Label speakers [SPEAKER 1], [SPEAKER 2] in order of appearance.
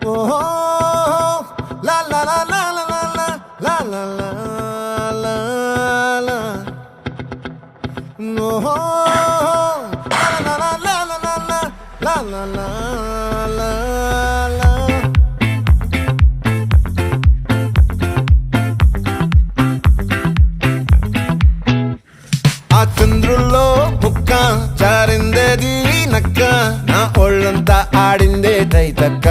[SPEAKER 1] ఓహో లా లా లా లా లా లా లా లా లా లా లా ఓహో లా లా లా లా లా లా లా లా లా లా లా ఆ చంద్రుల్లో ముక్క జారిందేది నక్క నా ఒళ్ళంతా ఆడిందే తైతక్క